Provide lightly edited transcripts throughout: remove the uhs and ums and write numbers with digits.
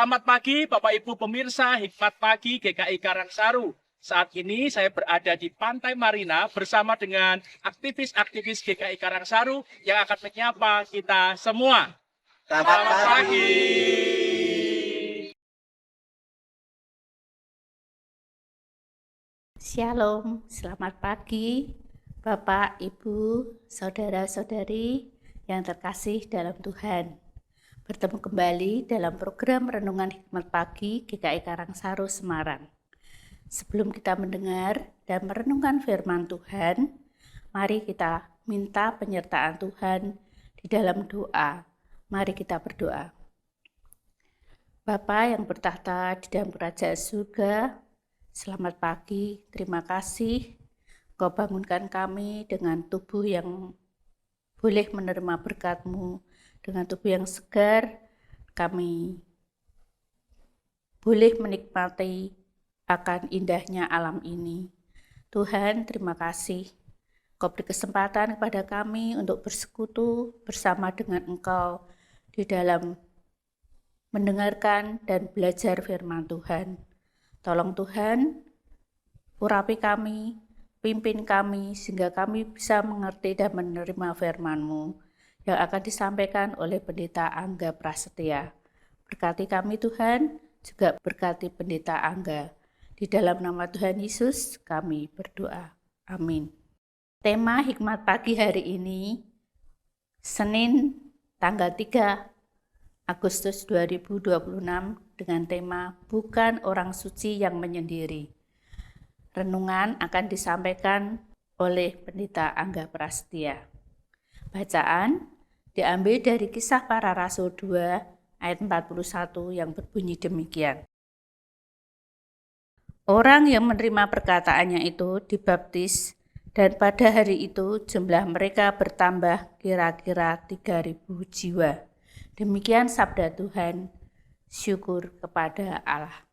Selamat pagi Bapak Ibu pemirsa Hikmat Pagi GKI Karangsaru. Saat ini saya berada di Pantai Marina bersama dengan aktivis-aktivis GKI Karangsaru yang akan menyapa kita semua. Selamat pagi. Shalom, selamat pagi Bapak, Ibu, Saudara-saudari yang terkasih dalam Tuhan. Bertemu kembali dalam program Renungan Hikmat Pagi GKI Karangsaru Semarang. Sebelum kita mendengar dan merenungkan firman Tuhan, mari kita minta penyertaan Tuhan di dalam doa. Mari kita berdoa. Bapa yang bertahta di dalam kerajaan surga, selamat pagi, terima kasih Kau bangunkan kami dengan tubuh yang boleh menerima berkat-Mu. Dengan tubuh yang segar, kami boleh menikmati akan indahnya alam ini. Tuhan, terima kasih. Kau beri kesempatan kepada kami untuk bersekutu bersama dengan Engkau di dalam mendengarkan dan belajar firman Tuhan. Tolong Tuhan, urapi kami, pimpin kami, sehingga kami bisa mengerti dan menerima firman-Mu yang akan disampaikan oleh Pendeta Angga Prasetya. Berkati kami Tuhan, juga berkati Pendeta Angga. Di dalam nama Tuhan Yesus kami berdoa. Amin. Tema Hikmat Pagi hari ini, Senin tanggal 3 Agustus 2026 dengan tema Bukan Orang Suci yang Menyendiri. Renungan akan disampaikan oleh Pendeta Angga Prasetya. Bacaan diambil dari Kisah Para Rasul 2 ayat 41 yang berbunyi demikian. Orang yang menerima perkataannya itu dibaptis, dan pada hari itu jumlah mereka bertambah kira-kira 3.000 jiwa. Demikian sabda Tuhan, syukur kepada Allah.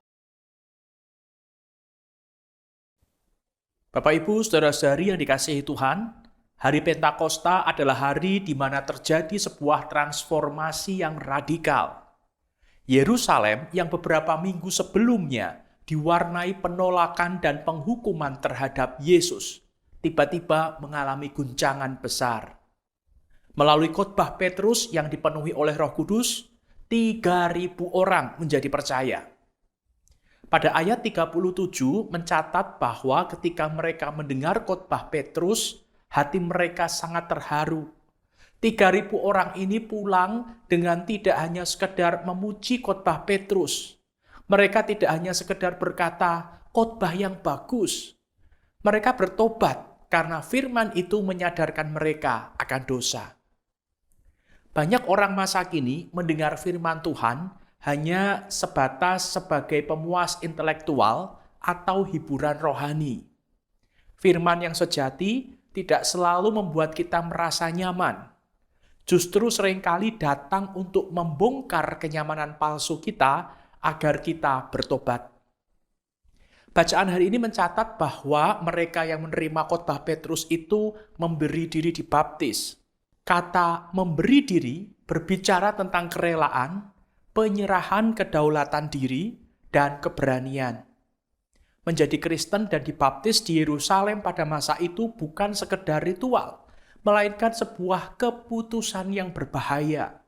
Bapak Ibu, saudara-saudari yang dikasihi Tuhan, Hari Pentakosta adalah hari di mana terjadi sebuah transformasi yang radikal. Yerusalem yang beberapa minggu sebelumnya diwarnai penolakan dan penghukuman terhadap Yesus, tiba-tiba mengalami guncangan besar. Melalui khotbah Petrus yang dipenuhi oleh Roh Kudus, 3.000 orang menjadi percaya. Pada ayat 37 mencatat bahwa ketika mereka mendengar khotbah Petrus, hati mereka sangat terharu. 3.000 orang ini pulang dengan tidak hanya sekedar memuji khotbah Petrus. Mereka tidak hanya sekedar berkata, khotbah yang bagus. Mereka bertobat karena firman itu menyadarkan mereka akan dosa. Banyak orang masa kini mendengar firman Tuhan hanya sebatas sebagai pemuas intelektual atau hiburan rohani. Firman yang sejati tidak selalu membuat kita merasa nyaman. Justru seringkali datang untuk membongkar kenyamanan palsu kita agar kita bertobat. Bacaan hari ini mencatat bahwa mereka yang menerima khotbah Petrus itu memberi diri dibaptis. Kata memberi diri berbicara tentang kerelaan, penyerahan kedaulatan diri, dan keberanian. Menjadi Kristen dan dibaptis di Yerusalem pada masa itu bukan sekedar ritual, melainkan sebuah keputusan yang berbahaya.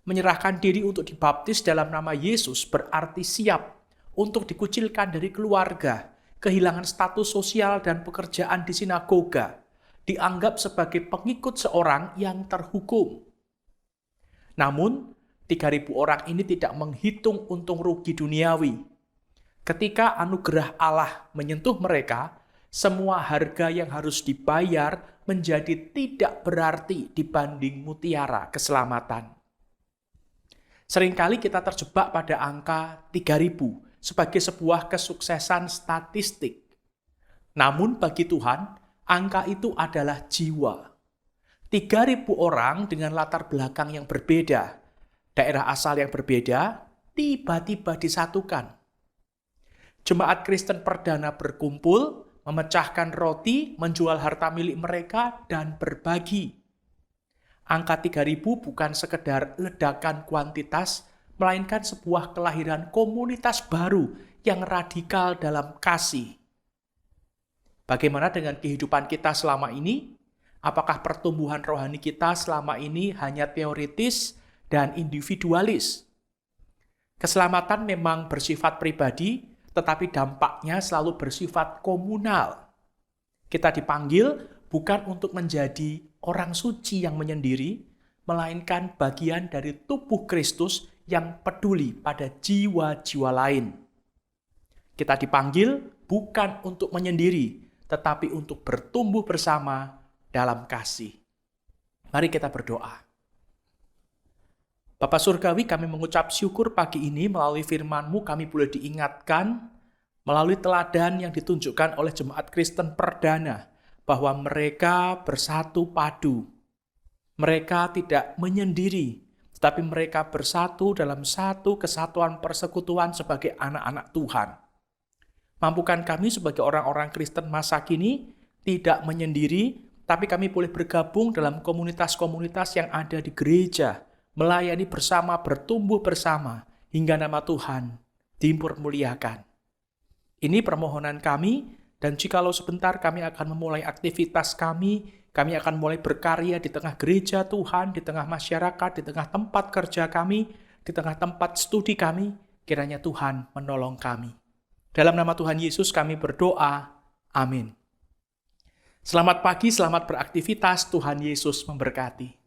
Menyerahkan diri untuk dibaptis dalam nama Yesus berarti siap untuk dikucilkan dari keluarga, kehilangan status sosial dan pekerjaan di sinagoga, dianggap sebagai pengikut seorang yang terhukum. Namun, 3.000 orang ini tidak menghitung untung rugi duniawi. Ketika anugerah Allah menyentuh mereka, semua harga yang harus dibayar menjadi tidak berarti dibanding mutiara keselamatan. Seringkali kita terjebak pada angka 3.000 sebagai sebuah kesuksesan statistik. Namun bagi Tuhan, angka itu adalah jiwa. 3.000 orang dengan latar belakang yang berbeda, daerah asal yang berbeda, tiba-tiba disatukan. Jemaat Kristen perdana berkumpul, memecahkan roti, menjual harta milik mereka, dan berbagi. Angka 3.000 bukan sekedar ledakan kuantitas, melainkan sebuah kelahiran komunitas baru yang radikal dalam kasih. Bagaimana dengan kehidupan kita selama ini? Apakah pertumbuhan rohani kita selama ini hanya teoritis dan individualis? Keselamatan memang bersifat pribadi, tetapi dampaknya selalu bersifat komunal. Kita dipanggil bukan untuk menjadi orang suci yang menyendiri, melainkan bagian dari tubuh Kristus yang peduli pada jiwa-jiwa lain. Kita dipanggil bukan untuk menyendiri, tetapi untuk bertumbuh bersama dalam kasih. Mari kita berdoa. Bapa Surgawi, kami mengucap syukur pagi ini melalui firman-Mu kami boleh diingatkan melalui teladan yang ditunjukkan oleh jemaat Kristen perdana bahwa mereka bersatu padu. Mereka tidak menyendiri, tetapi mereka bersatu dalam satu kesatuan persekutuan sebagai anak-anak Tuhan. Mampukan kami sebagai orang-orang Kristen masa kini tidak menyendiri, tapi kami boleh bergabung dalam komunitas-komunitas yang ada di gereja, melayani bersama, bertumbuh bersama, hingga nama Tuhan dipermuliakan. Ini permohonan kami, dan jikalau sebentar kami akan memulai aktivitas kami akan mulai berkarya di tengah gereja Tuhan, di tengah masyarakat, di tengah tempat kerja kami, di tengah tempat studi kami, kiranya Tuhan menolong kami. Dalam nama Tuhan Yesus kami berdoa, amin. Selamat pagi, selamat beraktivitas, Tuhan Yesus memberkati.